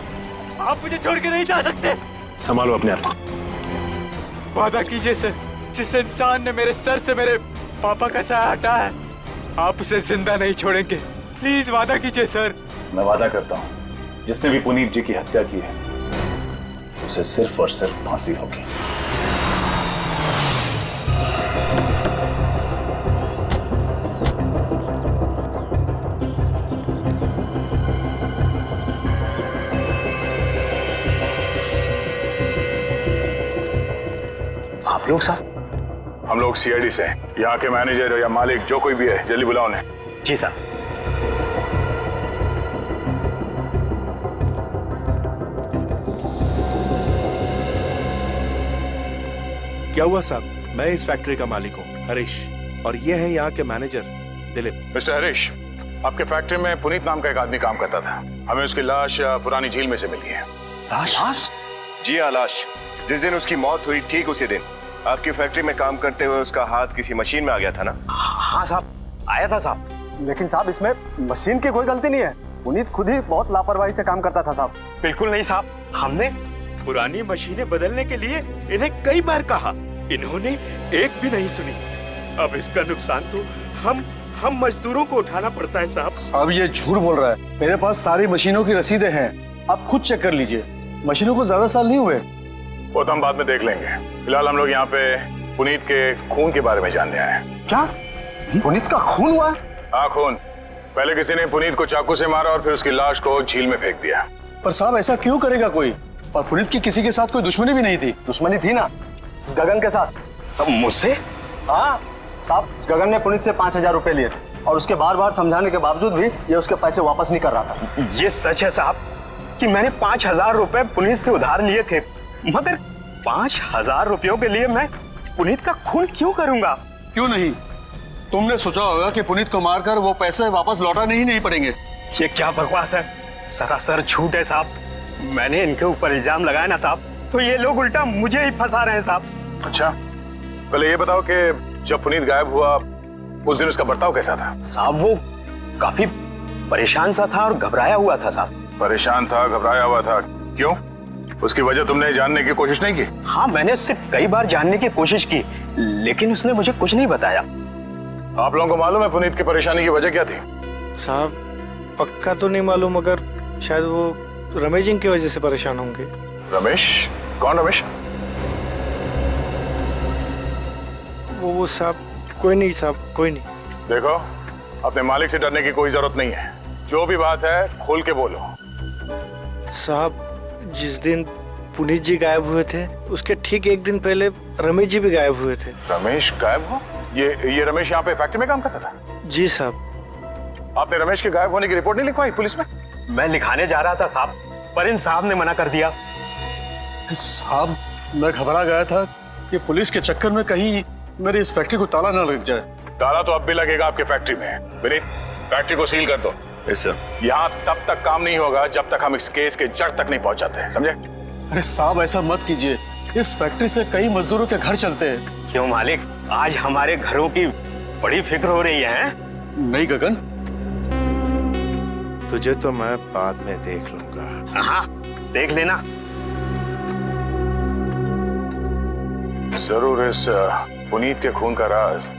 आप मुझे छोड़ के नहीं जा सकते। संभालो अपने आप को। वादा कीजिए सर, जिस इंसान ने मेरे सर से मेरे पापा का साया हटाया है, आप उसे जिंदा नहीं छोड़ेंगे। प्लीज वादा कीजिए सर। मैं वादा करता हूँ, जिसने भी पुनीत जी की हत्या की है उसे सिर्फ और सिर्फ फांसी होगी। आप लोग साहब? हम लोग सीआईडी से, यहाँ के मैनेजर या मालिक जो कोई भी है जल्दी बुलाओ उन्हें। जी साहब। क्या हुआ साहब? मैं इस फैक्ट्री का मालिक हूँ हरीश, और ये है यहाँ के मैनेजर दिलीप। मिस्टर हरीश, आपके फैक्ट्री में पुनीत नाम का एक आदमी काम करता था। हमें उसकी लाश पुरानी झील में से मिली है। लाश? जी हाँ, लाश। जिस दिन उसकी मौत हुई ठीक उसी दिन आपकी फैक्ट्री में काम करते हुए उसका हाथ किसी मशीन में आ गया था ना? हाँ साहब, आया था साहब। लेकिन साहब इसमें मशीन की कोई गलती नहीं है। पुनीत खुद ही बहुत लापरवाही से काम करता था साहब। बिल्कुल नहीं साहब, हमने पुरानी मशीनें बदलने के लिए इन्हें कई बार कहा, इन्होंने एक भी नहीं सुनी। अब इसका नुकसान तो हम मजदूरों को उठाना पड़ता है साहब। साहब ये झूठ बोल रहा है। मेरे पास सारी मशीनों की रसीदें हैं, आप खुद चेक कर लीजिए। मशीनों को ज्यादा साल नहीं हुए। वो तो हम बाद में देख लेंगे। फिलहाल हम लोग यहाँ पे पुनीत के खून के बारे में जानने आए हैं। क्या पुनीत का खून हुआ? हाँ खून। पहले किसी ने पुनीत को चाकू से मारा और फिर उसकी लाश को झील में फेंक दिया। पर साहब ऐसा क्यों करेगा कोई? और पुनीत की किसी के साथ कोई दुश्मनी भी नहीं थी। दुश्मनी थी ना, गगन के साथ। अब मुझसे? हाँ साहब, गगन ने पुनीत से 5,000 रुपए लिए और उसके बार बार समझाने के बावजूद भी ये उसके पैसे वापस नहीं कर रहा था। ये सच है साहब कि मैंने 5,000 रुपए पुनीत से उधार लिए थे, मगर 5,000 रुपयों के लिए मैं पुनीत का खून क्यों करूंगा? क्यों नहीं? तुमने सोचा होगा कि पुनीत को मारकर वो पैसे वापस लौटाने ही नहीं पड़ेंगे। ये क्या बकवास है, सरासर झूठ है साहब। मैंने इनके ऊपर इल्जाम लगाया ना साहब, तो ये लोग उल्टा मुझे ही फंसा रहे हैं साहब। अच्छा, पहले ये बताओ कि जब पुनीत गायब हुआ उस दिन उसका बर्ताव कैसा था? साहब वो काफी परेशान सा था और घबराया हुआ था साहब। परेशान था, घबराया हुआ था, क्यों? उसकी वजह तुमने जानने की कोशिश नहीं की? हाँ, मैंने उससे कई बार जानने की कोशिश की, लेकिन उसने मुझे कुछ नहीं बताया। आप लोगों को मालूम है पुनीत की परेशानी की वजह क्या थी? साहब पक्का तो नहीं मालूम, मगर शायद वो रमेश जी की वजह से परेशान होंगे। रमेश? कौन रमेश? वो साहब कोई नहीं साहब, कोई नहीं। देखो, अपने मालिक से डरने की कोई जरूरत नहीं है। जो भी बात है खोल के बोलो। साहब जिस दिन पुनीत जी गायब हुए थे उसके ठीक एक दिन पहले रमेश जी भी गायब हुए थे। रमेश गायब हो? ये रमेश यहाँ पे फैक्ट्री में काम करता था? जी साहब। आपने रमेश के गायब होने की रिपोर्ट नहीं लिखवाई पुलिस में? मैं लिखाने जा रहा था साहब, पर इन साहब ने मना कर दिया। साहब मैं घबरा गया था कि पुलिस के चक्कर में कहीं मेरी इस फैक्ट्री को ताला न लग जाए। ताला तो अब भी लगेगा आपके फैक्ट्री में। विनीत, फैक्ट्री को सील कर दो। Yes sir. यहाँ तब तक काम नहीं होगा जब तक हम इस केस के जड़ तक नहीं पहुंच जाते, समझे? अरे साहब ऐसा मत कीजिए, इस फैक्ट्री से कई मजदूरों के घर चलते हैं। क्यों मालिक, आज हमारे घरों की बड़ी फिक्र हो रही है? नहीं गगन, तुझे तो मैं बाद में देख लूंगा। हाँ, देख लेना। जरूर इस पुनीत के खून का राज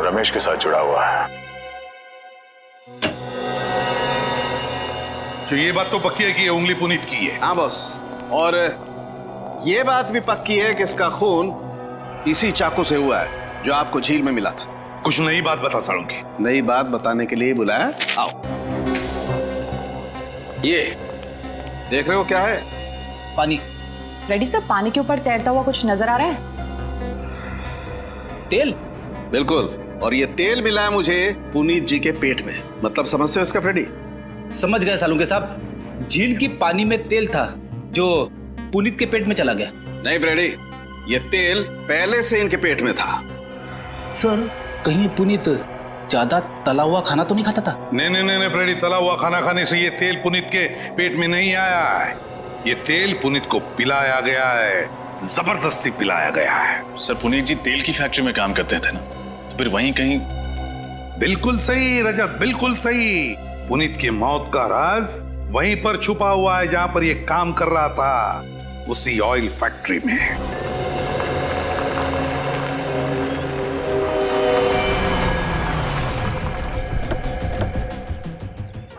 रमेश के साथ जुड़ा हुआ है। तो ये बात तो पक्की है कि ये उंगली पुनीत की है। हाँ बॉस, और ये बात भी पक्की है कि इसका खून इसी चाकू से हुआ है जो आपको झील में मिला था। कुछ नई बात बता सालुंकी। नई बात बताने के लिए बुलाया, आओ। ये देख रहे हो क्या है? पानी। फ्रेडी सर, पानी के ऊपर तैरता हुआ कुछ नजर आ रहा है? तेल? बिल्कुल, और ये तेल मिला है मुझे पुनीत जी के पेट में। मतलब समझते हो इसका फ्रेडी? समझ गए सालुंके साहब, झील की पानी में तेल था जो पुनीत के पेट में चला गया। नहीं फ्रेडी, ये तेल पहले से इनके पेट में था। सर, कहीं पुनीत ज्यादा तला हुआ खाना तो नहीं खाता था? नहीं फ्रेडी, तला हुआ खाना खाने से ये तेल पुनीत के पेट में नहीं आया है। ये तेल पुनीत को पिलाया गया है, जबरदस्ती पिलाया गया है। सर, पुनीत जी तेल की फैक्ट्री में काम करते थे ना, तो फिर वहीं कहीं। बिल्कुल सही रजत, बिल्कुल सही। पुनीत की मौत का राज वहीं पर छुपा हुआ है जहां पर ये काम कर रहा था, उसी ऑयल फैक्ट्री में।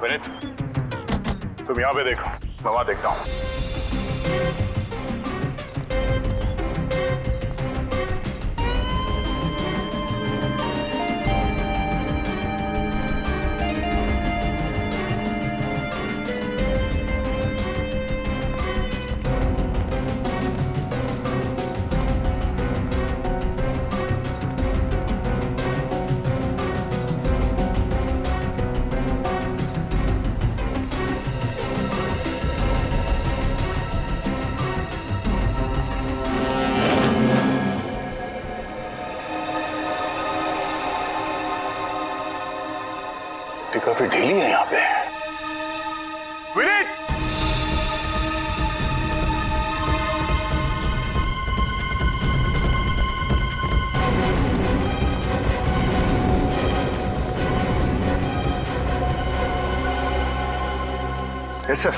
विनीत, तुम यहां पे देखो, मैं वहां देखता हूं। काफी ढीली है यहाँ पे। विनीत! Yes sir.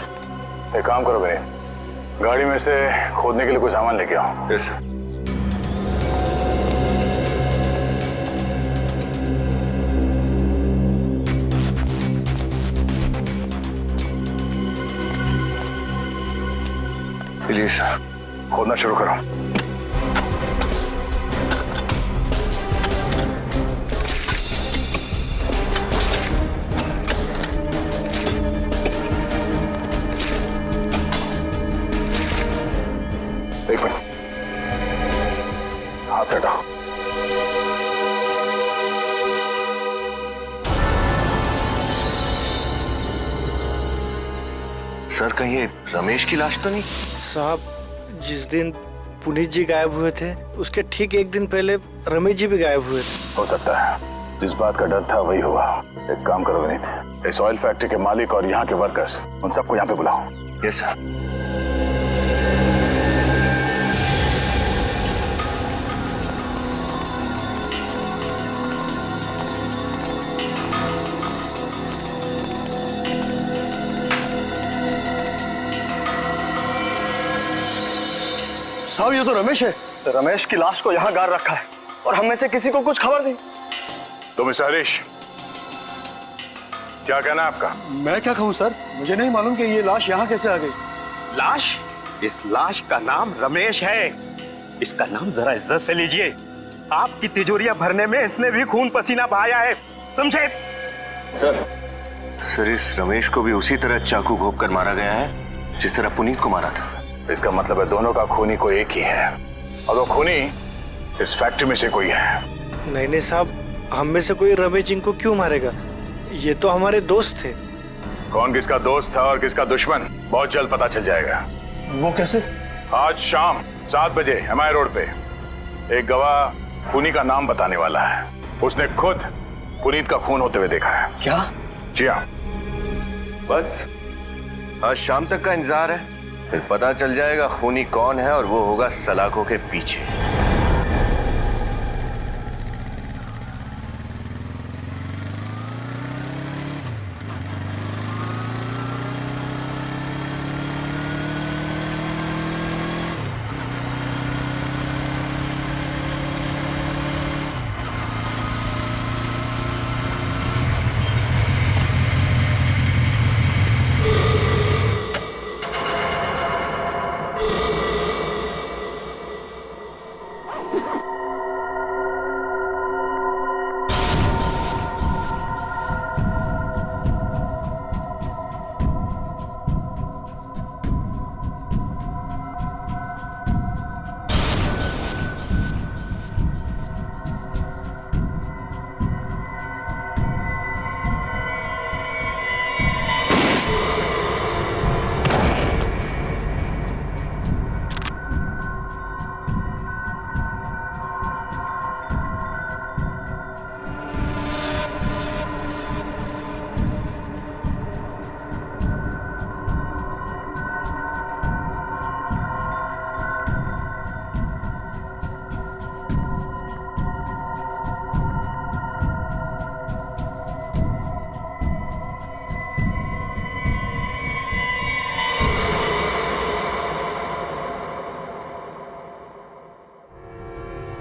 एक काम करो विनीत, गाड़ी में से खोदने के लिए कोई सामान लेके आओ। Yes sir. प्लीज खोदना शुरू करो। एक मिनट, हाथ से हटाओ। सर, कहीं ये रमेश की लाश तो नहीं? साहब, जिस दिन पुनीत जी गायब हुए थे उसके ठीक एक दिन पहले रमेश जी भी गायब हुए थे। हो सकता है जिस बात का डर था वही हुआ। एक काम करो विनीत, इस ऑयल फैक्ट्री के मालिक और यहाँ के वर्कर्स, उन सबको यहाँ पे बुलाओ। Yes sir. साहब, ये तो रमेश है। रमेश की लाश को यहाँ गाड़ रखा है और हम में से किसी को कुछ खबर नहीं। तो मिस्टर हरीश, क्या कहना है आपका? मैं क्या कहूँ सर, मुझे नहीं मालूम कि ये लाश यहाँ कैसे आ गई। लाश? इस लाश का नाम रमेश है। इसका नाम जरा इज्जत से लीजिए। आपकी तिजोरियां भरने में इसने भी खून पसीना बहाया है, समझे? सर, इस रमेश को भी उसी तरह चाकू घोंप कर मारा गया है जिस तरह पुनीत को मारा था। इसका मतलब है दोनों का खूनी कोई एक ही है, और वो खूनी इस फैक्ट्री में से कोई है। नहीं साहब, हम में से कोई रमेश जी को क्यों मारेगा? ये तो हमारे दोस्त थे। कौन किसका दोस्त था और किसका दुश्मन बहुत जल्द पता चल जाएगा। वो कैसे? आज शाम 7 बजे MI रोड पे एक गवाह खूनी का नाम बताने वाला है। उसने खुद पुनीत का खून होते हुए देखा है। क्या? जी हाँ। बस आज शाम तक का इंतजार है, फिर पता चल जाएगा खूनी कौन है और वो होगा सलाखों के पीछे।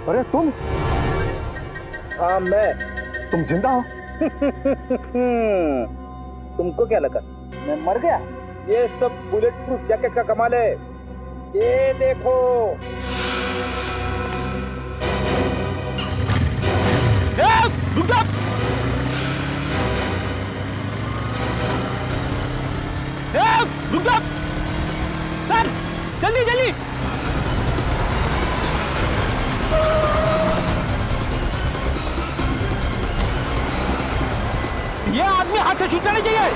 अरे तुम? हाँ मैं। तुम जिंदा हो? तुमको क्या लगा मैं मर गया? ये सब बुलेट प्रूफ जैकेट का कमाल है। ये देखो। रुक जा! रुक जा! सर, जल्दी जल्दी! ये आदमी हाथ से छूटना नहीं चाहिए।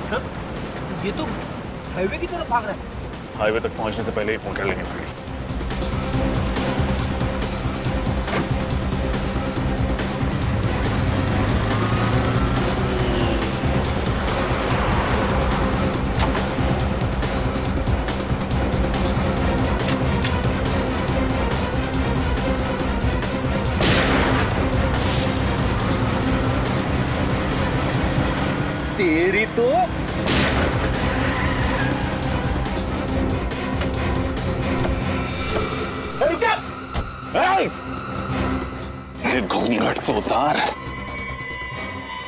सर, ये तो हाईवे की तरफ भाग रहा है। हाईवे तक पहुंचने से पहले ही फोन कर लेंगे पड़ी। तेरी तो घूंघट तो उतार।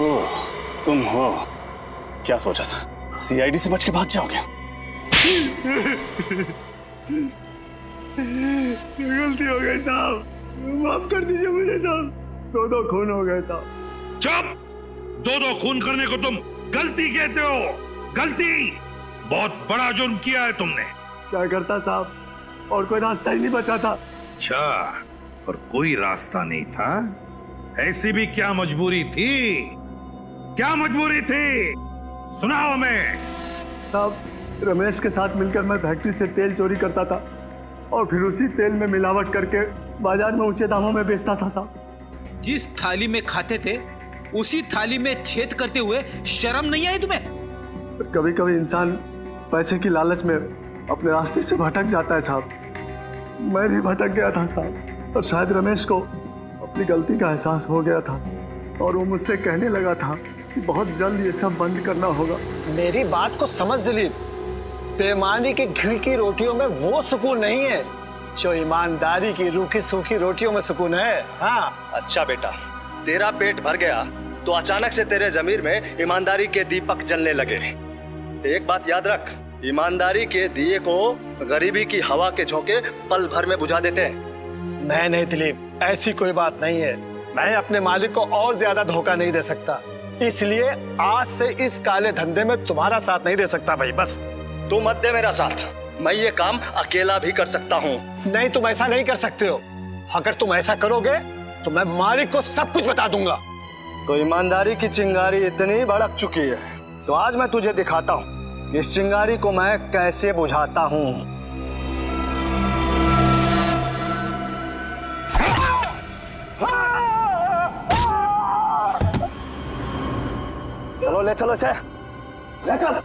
ओ, तुम हो। क्या सोचा था सीआईडी से बच के भाग जाओगे? गलती हो गई साहब, माफ कर दीजिए मुझे साहब। दो खून हो गए साहब। चुप! दो खून करने को तुम गलती कहते हो? गलती! बहुत बड़ा जुर्म किया है तुमने। क्या करता साहब, और कोई रास्ता ही नहीं बचा था। अच्छा, और कोई रास्ता नहीं था? ऐसी भी क्या मजबूरी थी? क्या मजबूरी थी? सुनाओ हमें। साहब, रमेश के साथ मिलकर मैं फैक्ट्री से तेल चोरी करता था और फिर उसी तेल में मिलावट करके बाजार में ऊंचे दामों में बेचता था साहब। जिस थाली में खाते थे उसी थाली में छेद करते हुए शर्म नहीं आई तुम्हें? कभी कभी इंसान पैसे की लालच में अपने रास्ते से भटक जाता है साहब। मैं भी भटक गया था साहब, और शायद रमेश को अपनी गलती का एहसास हो गया था और वो मुझसे कहने लगा था कि बहुत जल्द ये सब बंद करना होगा। मेरी बात को समझ दिलीप, बेईमानी की घी की रोटियों में वो सुकून नहीं है जो ईमानदारी की रूखी सूखी रोटियों में सुकून है। हाँ। अच्छा बेटा, तेरा पेट भर गया तो अचानक से तेरे जमीर में ईमानदारी के दीपक जलने लगे। एक बात याद रख, ईमानदारी के दिए को गरीबी की हवा के झोंके पल भर में बुझा देते हैं। नहीं दिलीप, ऐसी कोई बात नहीं है। मैं अपने मालिक को और ज्यादा धोखा नहीं दे सकता, इसलिए आज से इस काले धंधे में तुम्हारा साथ नहीं दे सकता भाई। बस तू मत दे मेरा साथ, मैं ये काम अकेला भी कर सकता हूँ। नहीं, तुम ऐसा नहीं कर सकते हो। अगर तुम ऐसा करोगे तो मैं मालिक को सब कुछ बता दूंगा। तो ईमानदारी की चिंगारी इतनी भड़क चुकी है तो आज मैं तुझे दिखाता हूँ इस चिंगारी को मैं कैसे बुझाता हूं। चलो ले चलो इसे, ले चल।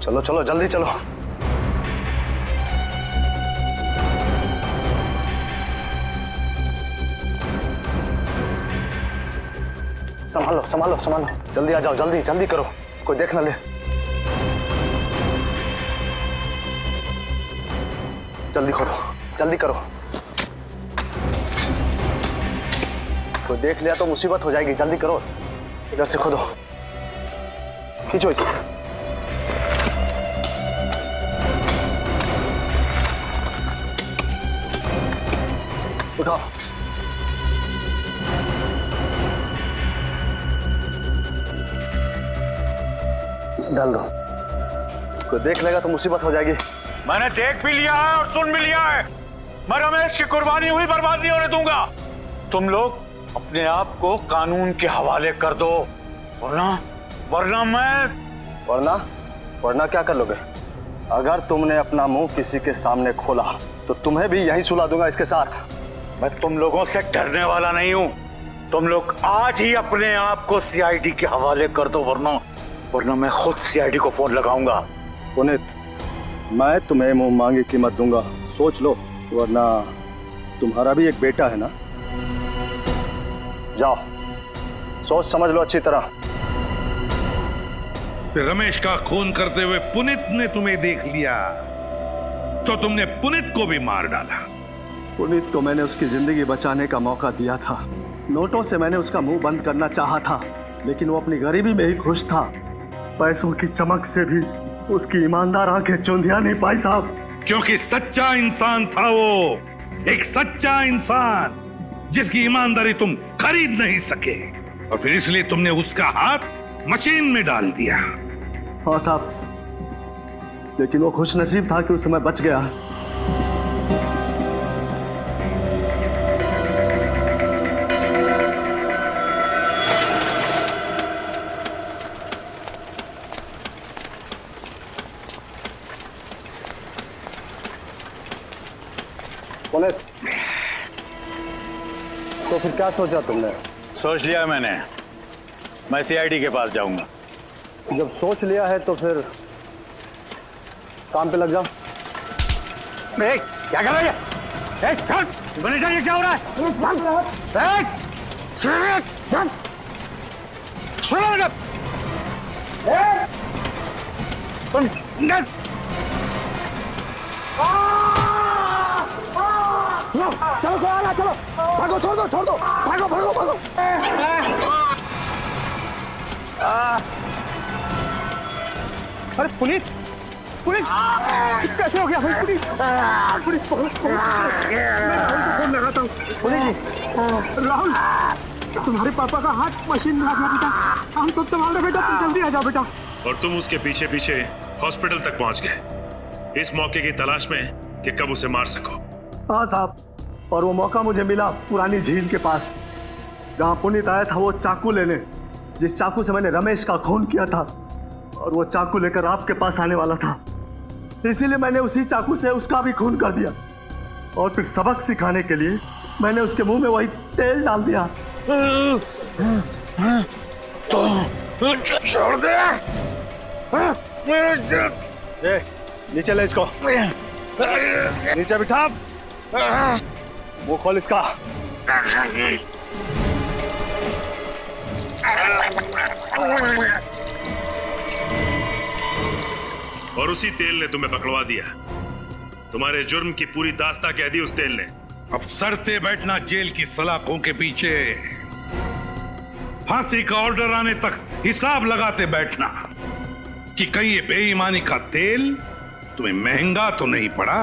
चलो चलो जल्दी चलो। संभालो संभालो संभालो, जल्दी आ जाओ, जल्दी जल्दी करो, कोई देख ना ले। जल्दी खोलो, जल्दी करो, कोई देख लिया तो मुसीबत हो जाएगी। जल्दी करो, इधर से खोदो, खींचो इसे। उठाओ, डाल दो, कोई देख लेगा तो मुसीबत हो जाएगी। मैंने देख भी लिया है और सुन भी लिया है। मैं रमेश की कुर्बानी हुई बर्बाद नहीं होने दूंगा। तुम लोग अपने आप को कानून के हवाले कर दो, वरना मैं वरना क्या कर लोगे? अगर तुमने अपना मुंह किसी के सामने खोला तो तुम्हें भी यहीं सुला दूंगा इसके साथ। मैं तुम लोगों से डरने वाला नहीं हूं। तुम लोग आज ही अपने आप को सीआईडी के हवाले कर दो, वरना मैं खुद सीआईडी को फोन लगाऊंगा। पुनीत, मैं तुम्हें मुंह मांगी कीमत दूंगा, सोच लो, वरना तुम्हारा भी एक बेटा है ना। जाओ, सोच समझ लो अच्छी तरह। रमेश का खून करते हुए पुनीत ने तुम्हें देख लिया तो तुमने पुनीत को भी मार डाला। पुनीत को मैंने उसकी जिंदगी बचाने का मौका दिया था। नोटों से मैंने उसका मुंह बंद करना चाहा था, लेकिन वो अपनी गरीबी में ही खुश था। पैसों की चमक से भी उसकी ईमानदार आंखें चौंधिया नहीं पाई साहब। क्योंकि सच्चा इंसान था वो, एक सच्चा इंसान जिसकी ईमानदारी तुम खरीद नहीं सके, और फिर इसलिए तुमने उसका हाथ मशीन में डाल दिया। हाँ साहब, लेकिन वो खुश नसीब था कि उस समय बच गया। तो फिर क्या सोचा तुमने? सोच लिया मैंने, मैं सीआईडी के पास जाऊंगा। जब सोच लिया है तो फिर काम पे लग जाओ। क्या कर रहा है? ये क्या हो रहा है? चलो चलो चलो, भागो, छोड़ दो, भागो। अरे पुनीत कैसे हो गया भाई? पुनीत फोन लगाता हूँ। पुनीत जी, राहुल, तुम्हारे पापा का हाथ मशीन में आ गया बेटा। हम सब संभाल रहे बेटा, तुम जल्दी आ जाओ बेटा। और तुम उसके पीछे पीछे हॉस्पिटल तक पहुंच गए, इस मौके की तलाश में कि कब उसे मार सको। हाँ साहब, और वो मौका मुझे मिला पुरानी झील के पास, जहाँ पुनीत आया था वो चाकू लेने, जिस चाकू से मैंने रमेश का खून किया था, और वो चाकू लेकर आपके पास आने वाला था। इसीलिए मैंने उसी चाकू से उसका भी खून कर दिया, और फिर सबक सिखाने के लिए मैंने उसके मुंह में वही तेल डाल दिया। छोड़ दे। नीचे ले इसको, नीचे बिठा, वो खोल इसका। और उसी तेल ने तुम्हें पकड़वा दिया। तुम्हारे जुर्म की पूरी दास्तां कह दी उस तेल ने। अब सरते बैठना जेल की सलाखों के पीछे, फांसी का ऑर्डर आने तक हिसाब लगाते बैठना कि कहीं ये बेईमानी का तेल तुम्हें महंगा तो नहीं पड़ा।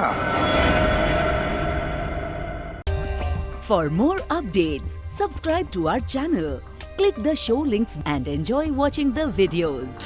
For more updates, subscribe to our channel, click the show links and enjoy watching the videos.